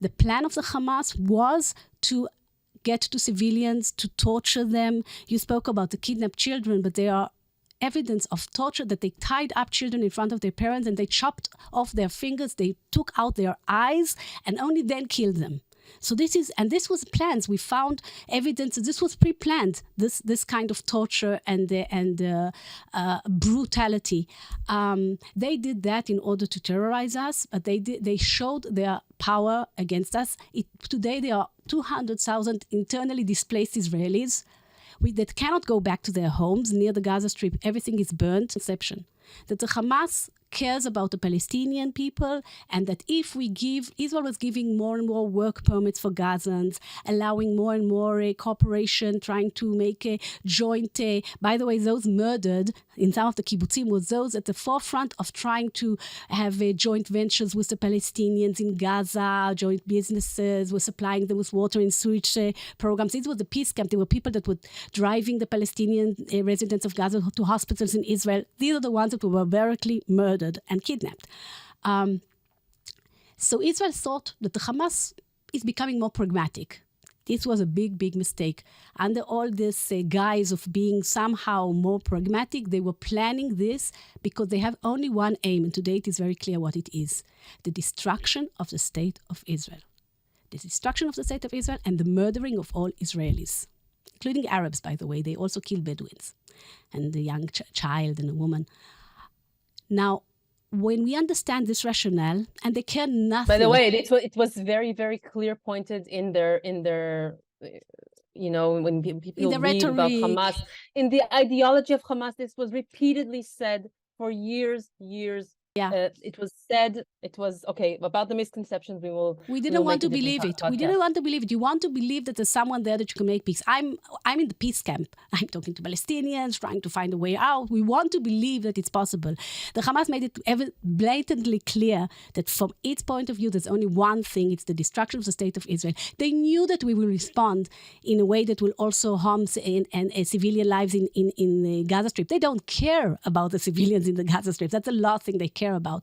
The plan of the Hamas was to get to civilians, to torture them. You spoke about the kidnapped children, but there are evidence of torture that they tied up children in front of their parents and they chopped off their fingers, they took out their eyes and only then killed them. So this was plans. We found evidence that this was pre-planned, this kind of torture and brutality. They did that in order to terrorize us, but they showed their power against us. Today there are 200,000 internally displaced Israelis that cannot go back to their homes near the Gaza Strip. Everything is burnt. Conception that the Hamas cares about the Palestinian people, and that if we give, Israel was giving more and more work permits for Gazans, allowing more and more cooperation, trying to make a joint, by the way, those murdered in some of the kibbutzim was those at the forefront of trying to have joint ventures with the Palestinians in Gaza, joint businesses, were supplying them with water and sewage programs. This was the peace camp. There were people that were driving the Palestinian residents of Gaza to hospitals in Israel. These are the ones that were barbarically murdered and kidnapped. So Israel thought that the Hamas is becoming more pragmatic. This was a big, big mistake. Under all this guise of being somehow more pragmatic, they were planning this because they have only one aim, and today it is very clear what it is: the destruction of the state of Israel. The destruction of the state of Israel and the murdering of all Israelis, including Arabs, by the way. They also killed Bedouins and a young child and a woman. Now, when we understand this rationale, and they care nothing. By the way, it was very, very clear pointed in their when people read about Hamas, in the ideology of Hamas, this was repeatedly said for years. Yeah. It was said, okay, about the misconceptions, we didn't want to believe it. We didn't want to believe it. You want to believe that there's someone there that you can make peace. I'm in the peace camp. I'm talking to Palestinians, trying to find a way out. We want to believe that it's possible. The Hamas made it blatantly clear that from its point of view, there's only one thing. It's the destruction of the state of Israel. They knew that we will respond in a way that will also harm civilian lives in the Gaza Strip. They don't care about the civilians in the Gaza Strip. That's the last thing they care about.